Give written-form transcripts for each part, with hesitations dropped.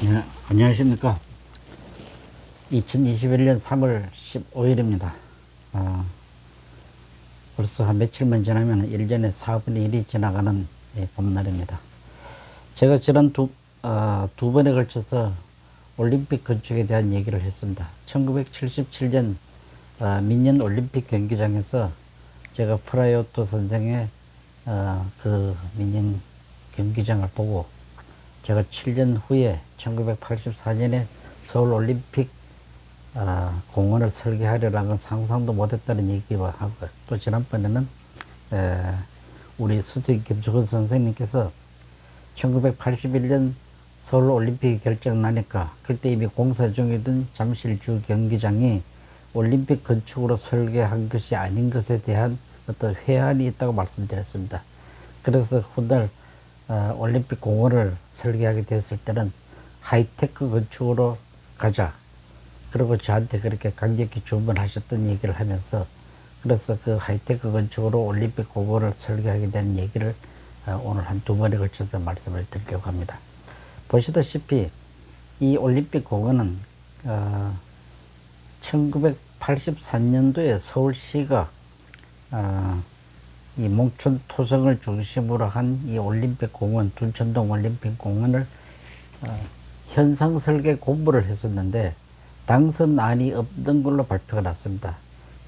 네, 안녕하십니까. 2021년 3월 15일입니다. 벌써 한 며칠만 지나면 1년에 4분의 1이 지나가는 봄날입니다. 제가 지난 두 번에 걸쳐서 올림픽 건축에 대한 얘기를 했습니다. 1977년 민년 올림픽 경기장에서 제가 프라이오토 선생의 그 민년 경기장을 보고 제가 7년 후에 1984년에 서울 올림픽 공원을 설계하려는 건 상상도 못했다는 얘기를 하고, 또 지난번에는 우리 선생님 김수근 선생님께서 1981년 서울 올림픽이 결정나니까 그때 이미 공사 중이던 잠실주 경기장이 올림픽 건축으로 설계한 것이 아닌 것에 대한 어떤 회한이 있다고 말씀드렸습니다. 그래서 훗날 올림픽 공원을 설계하게 됐을 때는 하이테크 건축으로 가자. 그리고 저한테 그렇게 강력히 주문하셨던 얘기를 하면서, 그래서 그 하이테크 건축으로 올림픽 공원을 설계하게 된 얘기를 오늘 한 두 번에 걸쳐서 말씀을 드리려고 합니다. 보시다시피 이 올림픽 공원은 1983년도에 서울시가 이 몽촌 토성을 중심으로 한 이 올림픽 공원, 둔천동 올림픽 공원을 현상 설계 공부를 했었는데 당선안이 없는 걸로 발표가 났습니다.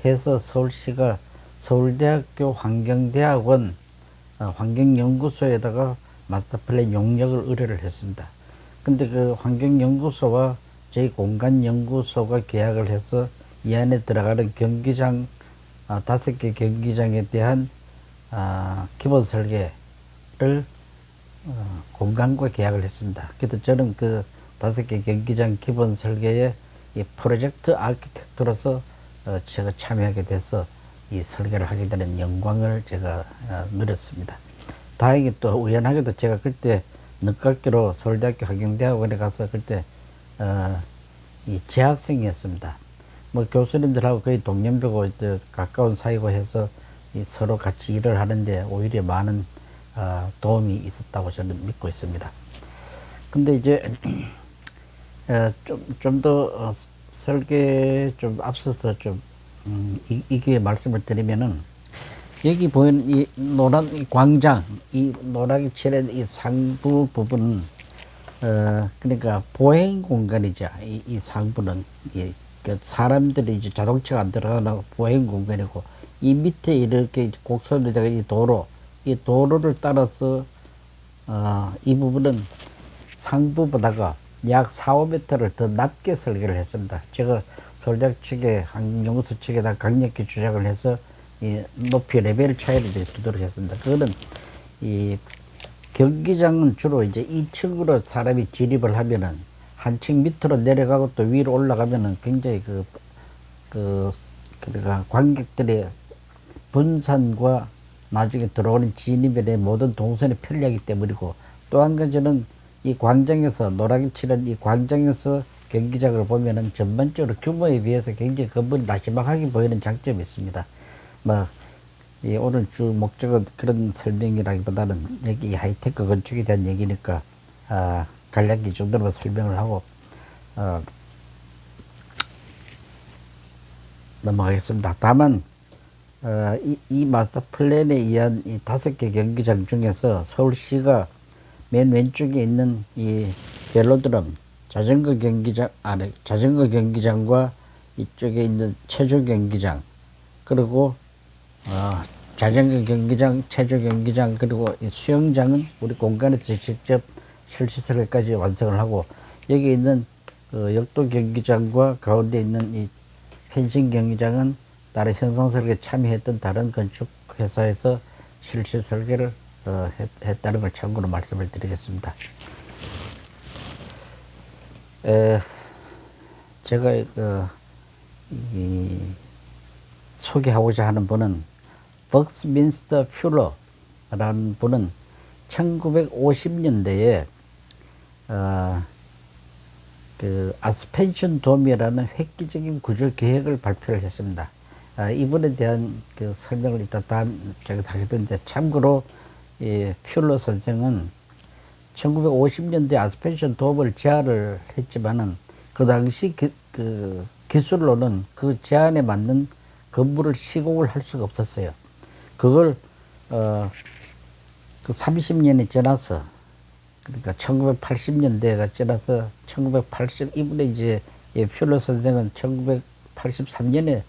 해서 서울시가 서울대학교 환경대학원 환경연구소에다가 마스터플랜 용역을 의뢰를 했습니다. 근데 그 환경연구소와 저희 공간연구소가 계약을 해서 이 안에 들어가는 경기장 5개 경기장에 대한 기본 설계를 공간과 계약을 했습니다. 그래서 저는 그 5개 경기장 기본 설계에 이 프로젝트 아키텍트로서 제가 참여하게 돼서 이 설계를 하게 되는 영광을 제가 누렸습니다. 다행히 또 우연하게도 제가 그때 늦깎이로 서울대학교 환경대학원에 가서 그때 이 재학생이었습니다. 뭐 교수님들하고 거의 동년배고 가까운 사이고 해서 서로 같이 일을 하는데 오히려 많은 도움이 있었다고 저는 믿고 있습니다. 근데 이제 좀 더 설계 좀 앞서서 좀 이게 말씀을 드리면은, 여기 보이는 이 노란 이 광장, 이 노랗게 칠한 이 상부 부분은 그러니까 보행 공간이죠. 이 상부는 그 사람들이 이제 자동차가 안 들어가는 보행 공간이고, 이 밑에 이렇게 곡선에다가 이 도로를 따라서 이 부분은 상부보다가 약 4, 5m를 더 낮게 설계를 했습니다. 제가 서울대학 측에 환경연구소 측에다 강력히 주장을 해서 이 높이 레벨 차이를 두도록 했습니다. 그거는 이 경기장은 주로 이제 2층으로 사람이 진입을 하면은 한 층 밑으로 내려가고 또 위로 올라가면은 굉장히 그러니까 관객들의 분산과 나중에 들어오는 진입에 대한 모든 동선이 편리하기 때문이고, 또 한 가지는 이 광장에서 노랗게 칠한 이 광장에서 경기장을 보면은 전반적으로 규모에 비해서 굉장히 건물이 나지막하게 보이는 장점이 있습니다. 오늘 주 목적은 그런 설명이라기보다는 여기 하이테크 건축에 대한 얘기니까 간략히 이 정도로 설명을 하고 넘어가겠습니다. 다만 이 마스터 플랜에 의한 이 5개 경기장 중에서 서울시가 맨 왼쪽에 있는 이 벨로드럼 자전거 경기장과 이쪽에 있는 체조 경기장, 그리고 자전거 경기장, 체조 경기장, 그리고 이 수영장은 우리 공간에서 직접 실시 설계까지 완성을 하고, 여기 있는 역도 경기장과 가운데 있는 이 펜싱 경기장은 다른 현상 설계에 참여했던 다른 건축 회사에서 실시 설계를 했다는 걸 참고로 말씀을 드리겠습니다. 제가 소개하고자 하는 분은 벅스민스터 퓨러라는 분은 1950년대에 그 아스펜션 돔이라는 획기적인 구조 계획을 발표를 했습니다. 이분에 대한 그 설명을 이따 다음 제가 하겠는데, 참고로 이 퓨러 선생은 1950년대 아스펜션 돔을 제안을 했지만은 그 당시 그 기술로는 그 제안에 맞는 건물을 시공을 할 수가 없었어요. 그걸 그 30년이 지나서, 그러니까 1980년대가 지나서 1980 이분의 이제 퓨러 선생은 1983년에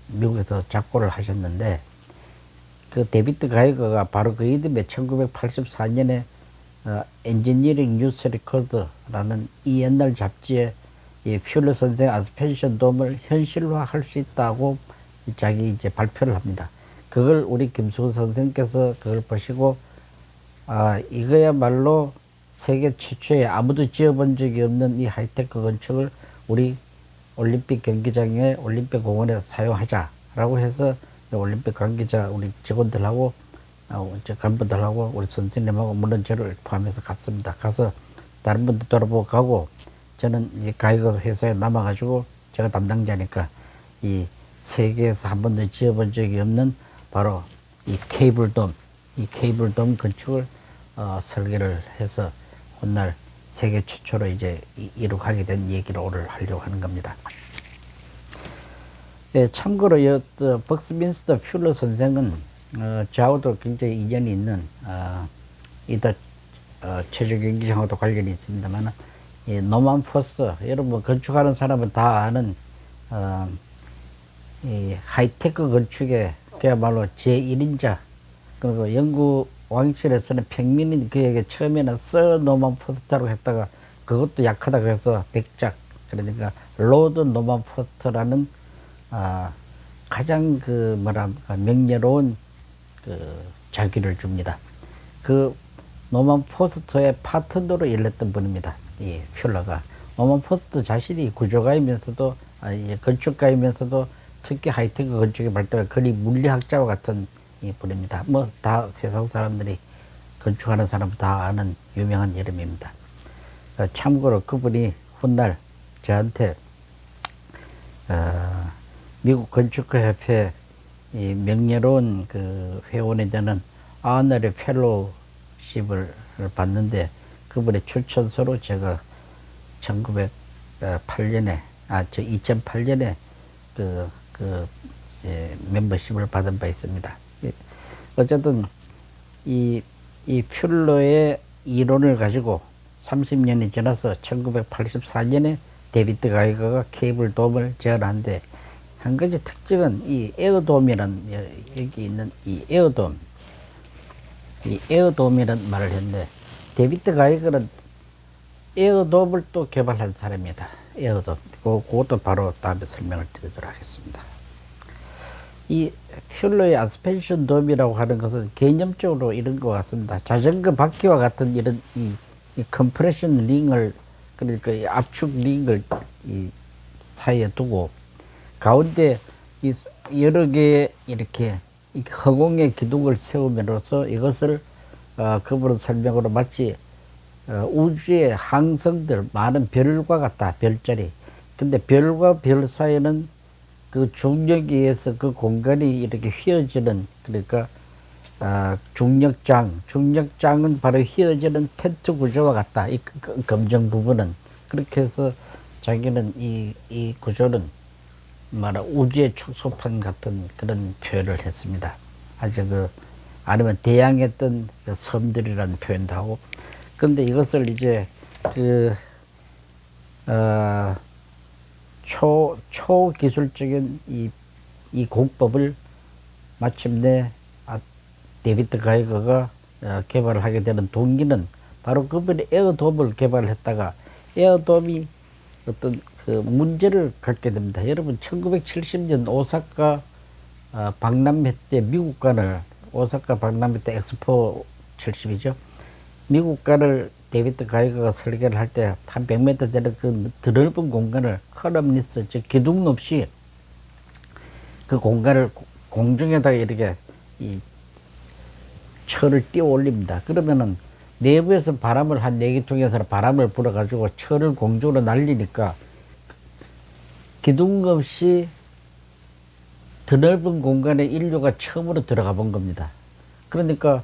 미국에서 작고를 하셨는데, 그 데비드 가이거가 바로 그 이듬해 1984년에 엔지니어링 뉴스 리코드라는 이 옛날 잡지에 이 퓨러 선생 아스펜션 돔을 현실화할 수 있다고 자기 이제 발표를 합니다. 그걸 우리 김수근 선생께서 그걸 보시고, 이거야말로 세계 최초의 아무도 지어본 적이 없는 이 하이테크 건축을 우리 올림픽 경기장에 올림픽 공원에 사용하자라고 해서 올림픽 관계자 우리 직원들하고 간부들하고 우리 선생님하고 물론 저를 포함해서 갔습니다. 가서 다른 분들 돌아보고 가고, 저는 이제 가이거 회사에 남아가지고 제가 담당자니까 이 세계에서 한 번도 지어본 적이 없는 바로 이 케이블돔 건축을 설계를 해서 훗날 세계 최초로 이제 이룩하게 된 얘기를 오늘 하려고 하는 겁니다. 예, 참고로 벅스민스터 퓨러 선생은 저하고도 굉장히 인연이 있는 이따 체조 경기장하고도 관련이 있습니다만, 이 노만 포스터, 여러분 건축하는 사람은 다 아는 이 하이테크 건축의 그야말로 제1인자, 그리고 영국 왕실에서는 평민인 그에게 처음에는 서 노만 포스터라고 했다가 그것도 약하다 그래서 백작, 그러니까 로드 노만 포스터라는 가장 그 뭐랄까 명예로운 그 자기를 줍니다. 그 노만 포스터의 파트너로 일했던 분입니다. 이 퓨러가. 노만 포스터 자신이 구조가이면서도 건축가이면서도 특히 하이테크 건축의 발달을 거의 물리학자와 같은 이 분입니다. 뭐 다 세상 사람들이 건축하는 사람 다 아는 유명한 이름입니다. 참고로 그분이 훗날 저한테 미국 건축가 협회 이 명예로운 그 회원이 되는 아너리 펠로우십을 받는데, 그분의 추천서로 제가 2008년에 멤버십을 받은 바 있습니다. 어쨌든 이 퓨러의 이론을 가지고 30년이 지나서 1984년에 데비드 가이거가 케이블 돔을 제안하는데, 한 가지 특징은 이 에어돔이라는, 여기 있는 이 에어돔이라는 말을 했는데, 데비드 가이거는 에어돔을 또 개발한 사람입니다. 에어돔. 그것도 바로 다음에 설명을 드리도록 하겠습니다. 이 퓨러의 아스펜션 돔이라고 하는 것은 개념적으로 이런 것 같습니다. 자전거 바퀴와 같은 이런 이 컴프레션 링을, 그러니까 이 압축 링을 이 사이에 두고 가운데 이 여러 개의 이렇게 이 허공의 기둥을 세움으로써 이것을 그분의 설명으로 마치 우주의 항성들, 많은 별과 같다, 별자리. 근데 별과 별 사이에는 그 중력에 의해서 그 공간이 이렇게 휘어지는, 그러니까 중력장은 바로 휘어지는 텐트 구조와 같다. 이 검정 부분은. 그렇게 해서 자기는 이 구조는 말하 우주의 축소판 같은 그런 표현을 했습니다. 아주 아니면 대양의 뜬 섬들이라는 표현도 하고. 근데 이것을 이제 초기술적인 이 공법을 마침내 데비드 가이거가 개발을 하게 되는 동기는 바로 그분이 에어돔을 개발했다가 에어돔이 어떤 그 문제를 갖게 됩니다. 여러분 1970년 오사카 박람회 때 미국관을, 오사카 박람회 때 엑스포 70이죠. 미국관을 데비드 가이거가 설계를 할 때 한 100m 되는 그 드넓은 공간을 컬럼리스, 즉 기둥 없이 그 공간을 공중에다가 이렇게 이 철을 띄워 올립니다. 그러면은 내부에서 바람을 한 4기통에서 바람을 불어가지고 철을 공중으로 날리니까 기둥 없이 드넓은 공간에 인류가 처음으로 들어가 본 겁니다. 그러니까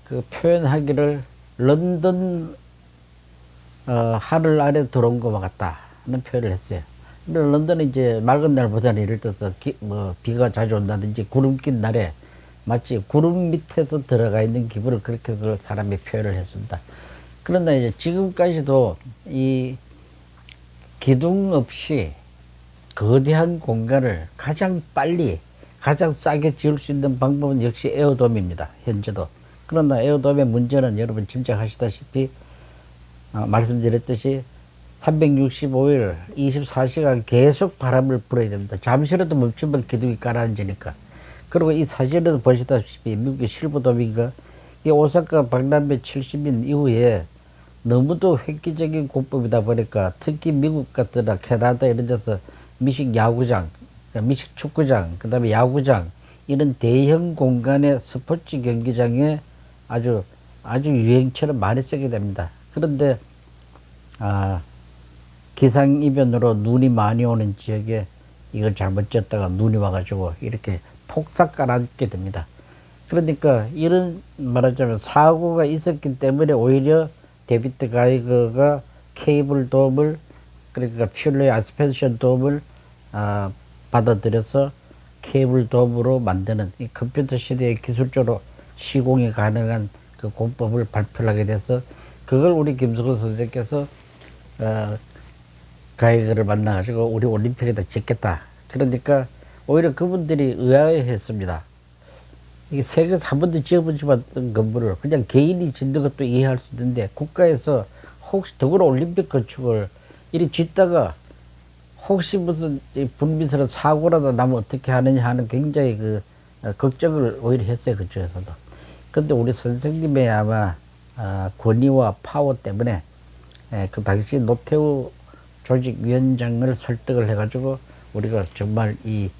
그 표현하기를 런던 하늘 아래 들어온 것과 같다 하는 표현을 했어요. 근데 런던은 이제 맑은 날보다는 예를 들어서 비가 자주 온다든지 구름 낀 날에 마치 구름 밑에서 들어가 있는 기분을 그렇게 사람이 표현을 했습니다. 그런데 이제 지금까지도 이 기둥 없이 거대한 공간을 가장 빨리 가장 싸게 지을 수 있는 방법은 역시 에어돔입니다. 현재도. 그러나 에어돔의 문제는 여러분 짐작하시다시피 말씀드렸듯이 365일 24시간 계속 바람을 불어야 됩니다. 잠시라도 멈추면 기둥이 가라앉으니까. 그리고 이 사진에도 보시다시피 미국의 실버돔인가 이 오사카 박람회 70년 이후에 너무도 획기적인 공법이다 보니까 특히 미국 같거나 캐나다 이런 데서 미식 야구장, 미식 축구장, 그 다음에 야구장 이런 대형 공간의 스포츠 경기장에 아주 유행처럼 많이 쓰게 됩니다. 그런데 기상이변으로 눈이 많이 오는 지역에 이걸 잘못 졌다가 눈이 와가지고 이렇게 폭삭 가라앉게 됩니다. 그러니까 이런 말하자면 사고가 있었기 때문에 오히려 데비드 가이거가 케이블 돔을 그러니까 퓰러의 아스펜션 돔을 받아들여서 케이블 돔으로 만드는 이 컴퓨터 시대의 기술적으로 시공이 가능한 그 공법을 발표를 하게 돼서 그걸 우리 김석훈 선생께서 가이거를 만나가지고 우리 올림픽에다 짓겠다. 그러니까 오히려 그분들이 의아해했습니다. 이게 세계에서 한 번도 지어보지 못한 건물을 그냥 개인이 짓는 것도 이해할 수 있는데 국가에서 혹시 더구나 올림픽 건축을 이리 짓다가 혹시 무슨 불미스러운 사고라도 나면 어떻게 하느냐 하는 굉장히 걱정을 오히려 했어요. 그쪽에서도. 근데 우리 선생님의 아마 권위와 파워 때문에 그 당시 노태우 조직위원장을 설득을 해가지고 우리가 정말 이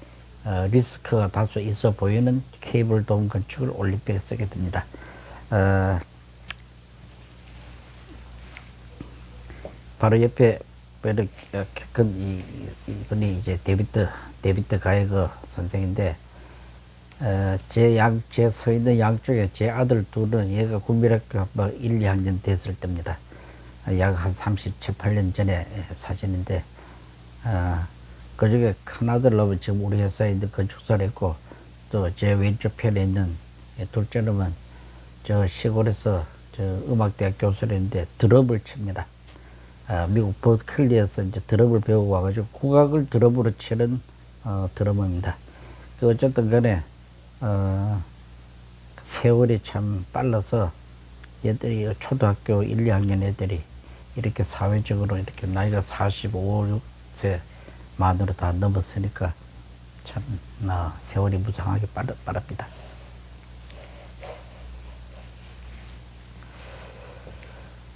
리스크가 다소 있어 보이는 케이블 돔 건축을 올림픽에 쓰게 됩니다. 바로 옆에 이분이 이제 데비드 가이거 선생인데 제 서 있는 양쪽에 제 아들 둘은 얘가 국민학교 1, 2학년 됐을 때입니다. 약 한 37, 8년 전에 사진인데 그 중에 큰 아들 놈은 지금 우리 회사에 있는 건축사를 했고 또 제 왼쪽 편에 있는 둘째 놈은 저 시골에서 저 음악대학 교수를 했는데 드럼을 칩니다. 미국 버클리에서 이제 드럼을 배우고 와가지고 국악을 드럼으로 치는 드러머입니다. 어쨌든 간에 세월이 참 빨라서 얘들이 초등학교 1, 2학년 애들이 이렇게 사회적으로 이렇게 나이가 45, 6세 만으로 다 넘었으니까 참 세월이 무상하게 빠릅니다.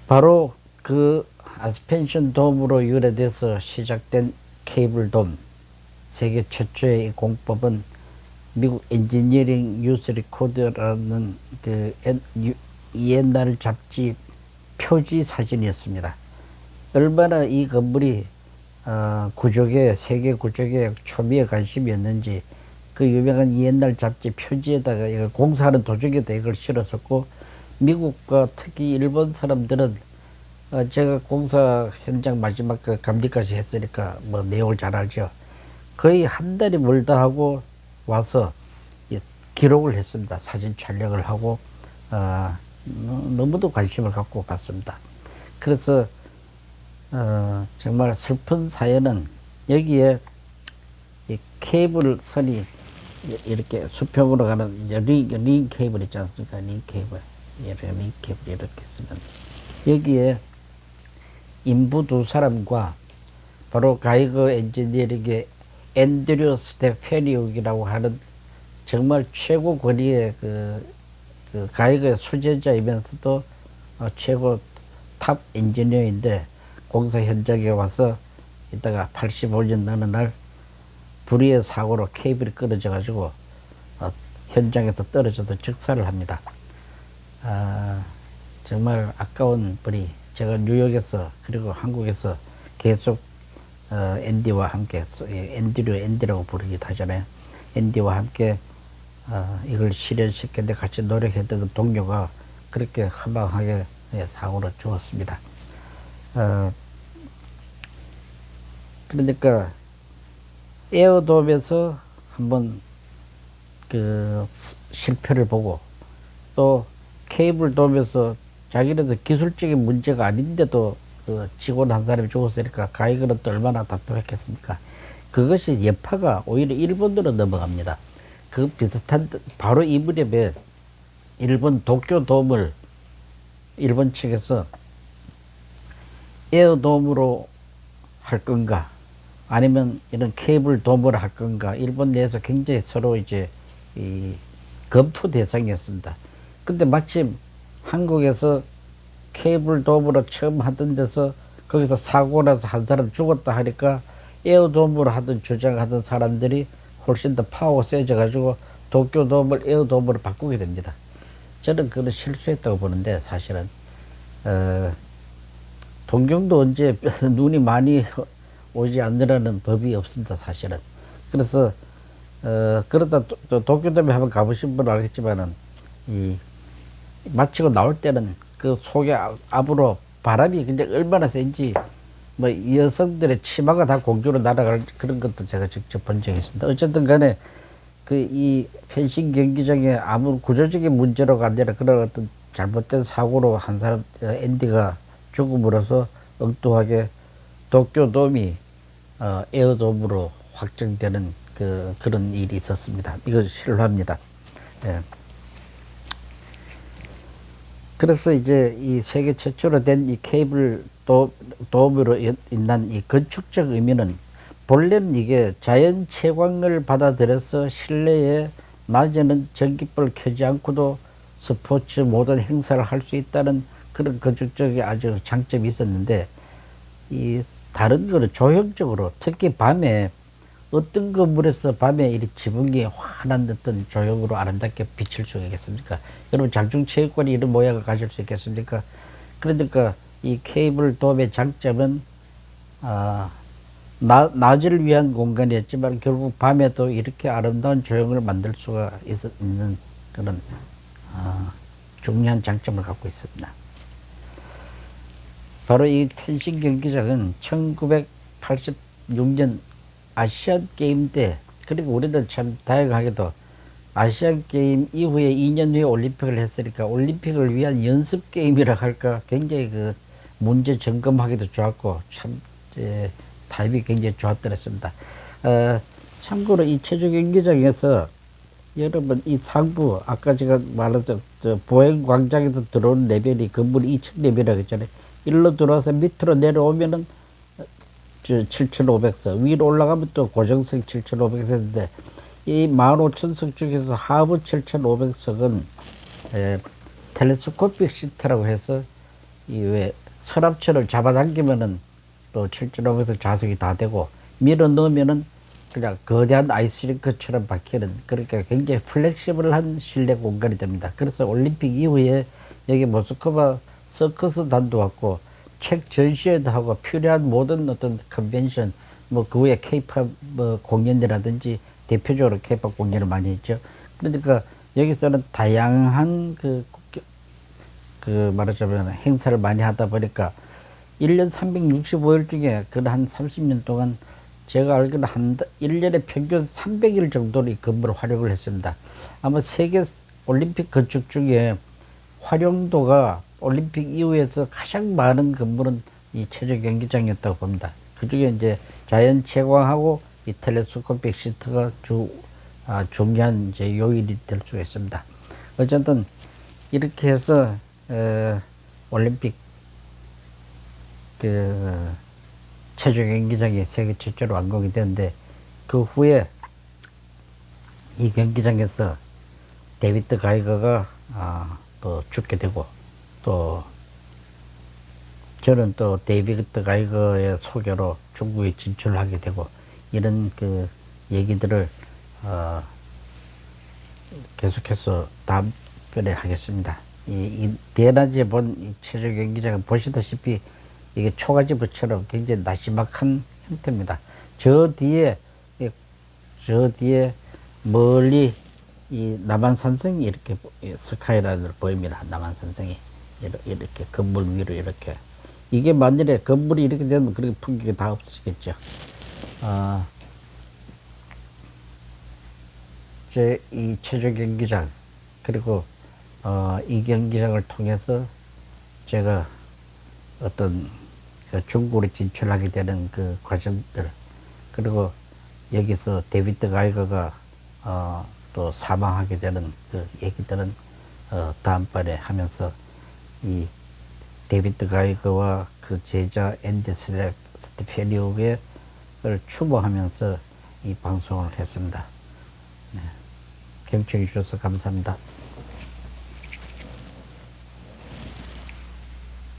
바로 그 아스펜션 돔으로 유래돼서 시작된 케이블 돔, 세계 최초의 이 공법은 미국 엔지니어링 뉴스 리코드라는 옛날 잡지 표지 사진이었습니다. 얼마나 이 건물이 세계 구조개 초미의 관심이었는지 그 유명한 옛날 잡지 표지에다가 이걸 공사하는 도중에다 이걸 실었었고 미국과 특히 일본 사람들은 제가 공사 현장 마지막 감리까지 했으니까 뭐 내용을 잘 알죠. 거의 한 달이 멀다 하고 와서 기록을 했습니다. 사진 촬영을 하고 너무도 관심을 갖고 봤습니다. 그래서 정말 슬픈 사연은 여기에 이 케이블 선이 이렇게 수평으로 가는 이제 링 케이블 있지 않습니까? 링 케이블 이렇게 쓰면 여기에 인부 두 사람과 바로 가이거 엔지니어링의 앤드류 스테페니욱이라고 하는 정말 최고 권위의 그 가이거의 수제자이면서도 최고 탑 엔지니어인데 공사 현장에 와서 이따가 85년 어느 날 불의의 사고로 케이블이 끊어져 가지고 현장에서 떨어져서 즉사를 합니다. 정말 아까운 분이 제가 뉴욕에서 그리고 한국에서 계속 앤디와 함께 앤디라고 부르기도 하잖아요. 앤디와 함께 이걸 실현시켰는데 같이 노력했던 그 동료가 그렇게 허망하게 예, 사고로 죽었습니다. 어, 그러니까 에어돔에서 한번 그 실패를 보고 또 케이블돔에서 자기네들 기술적인 문제가 아닌데도 그 직원 한 사람이 죽었으니까 가이그는 또 얼마나 답답했겠습니까? 그것이 여파가 오히려 일본으로 넘어갑니다. 그 비슷한 바로 이 무렵에 일본 도쿄돔을 일본 측에서 에어돔으로 할 건가 아니면 이런 케이블 돔을 할 건가 일본 내에서 굉장히 서로 이제 이 검토 대상이었습니다. 근데 마침 한국에서 케이블 돔으로 처음 하던 데서 거기서 사고 나서 한 사람 죽었다 하니까 에어돔으로 하던 주장하던 사람들이 훨씬 더 파워가 세져 가지고 도쿄돔을 에어돔으로 바꾸게 됩니다. 저는 그걸 실수했다고 보는데 사실은 동경도 언제 눈이 많이 오지 않으라는 법이 없습니다, 사실은. 그래서 그러다 또 도쿄돔에 한번 가보신 분은 알겠지만은 이 마치고 나올 때는 그 속에 앞으로 바람이 굉장히 얼마나 센지 뭐 여성들의 치마가 다 공주로 날아갈 그런 것도 제가 직접 본 적이 있습니다. 어쨌든 간에 그 이 펜싱 경기장에 아무 구조적인 문제로가 아니라 그런 어떤 잘못된 사고로 한 사람 앤디가 죽음으로써 엉뚱하게 도쿄돔이 에어돔으로 확정되는 그런 일이 있었습니다. 이거 실화입니다. 예. 그래서 이제 이 세계 최초로 된 이 케이블 돔으로 인한 이 건축적 의미는 본래는 이게 자연 채광을 받아들여서 실내에 낮에는 전기불을 켜지 않고도 스포츠 모든 행사를 할 수 있다는 그런 건축적인 아주 장점이 있었는데 이 다른 거는 조형적으로 특히 밤에 어떤 건물에서 밤에 이 지붕이 환한 어떤 조형으로 아름답게 비칠 수 있겠습니까? 여러분 장충체육관이 이런 모양을 가질 수 있겠습니까? 그러니까 이 케이블 돔의 장점은 낮을 위한 공간이었지만 결국 밤에도 이렇게 아름다운 조형을 만들 수가 있는 그런 중요한 장점을 갖고 있습니다. 바로 이 펜싱 경기장은 1986년 아시안 게임 때, 그리고 우리도 참 다양하게도 아시안 게임 이후에 2년 후에 올림픽을 했으니까 올림픽을 위한 연습 게임이라 할까 굉장히 그 문제 점검하기도 좋았고 참 타입이 굉장히 좋았더랬습니다. 참고로 이 체조 경기장에서 여러분 이 상부 아까 제가 말했던 보행 광장에서 들어오는 레벨이 건물 2층 레벨이라고 했잖아요. 일로 들어와서 밑으로 내려오면은 7,500석, 위로 올라가면 또 고정석 7,500석인데 이 15,000석 중에서 하부 7,500석은 텔레스코픽 시트라고 해서 이 왜 서랍처럼 잡아당기면은 또 7,500석 좌석이 다 되고 밀어 넣으면은 그냥 거대한 아이스링크처럼 박히는 그러니까 굉장히 플렉시블한 실내 공간이 됩니다. 그래서 올림픽 이후에 여기 모스크바 서커스단도 왔고 책 전시회도 하고 필요한 모든 어떤 컨벤션 뭐 그 후에 케이팝 뭐 공연이라든지 대표적으로 케이팝 공연을 많이 했죠. 그러니까 여기서는 다양한 그 말하자면 행사를 많이 하다 보니까 1년 365일 중에 그 한 30년 동안 제가 알기로는 1년에 평균 300일 정도로 이 건물을 활용을 했습니다. 아마 세계 올림픽 건축 중에 활용도가 올림픽 이후에서 가장 많은 건물은 이 체조 경기장이었다고 봅니다. 그 중에 이제 자연 채광하고 이 텔레스코픽 시트가 중요한 이제 요인이 될 수가 있습니다. 어쨌든 이렇게 해서 올림픽 체조 경기장이 세계 최초로 완공이 되는데 그 후에 이 경기장에서 데이비드 가이거가 또 죽게 되고 또 저는 또 데이비드 가이거의 소개로 중국에 진출하게 되고 이런 그 얘기들을 계속해서 다음 편에 하겠습니다. 이 대낮에 본 이 체조 경기장은 보시다시피 이게 초가지부처럼 굉장히 나지막한 형태입니다. 저 뒤에 멀리 이 남한산성이 이렇게 스카이라인으로 보입니다. 남한산성이 이렇게 건물 위로 이렇게. 이게 만일에 건물이 이렇게 되면 그렇게 풍경이 다 없어지겠죠. 아, 이제 이 체조 경기장 그리고 이 경기장을 통해서 제가 어떤 그 중국으로 진출하게 되는 그 과정들 그리고 여기서 데비드 가이거가 또 사망하게 되는 그 얘기들은 다음번에 하면서 이 데비드 가이거와 그 제자 앤디 스테파니오의 을 추모하면서 이 방송을 했습니다. 네. 경청해 주셔서 감사합니다.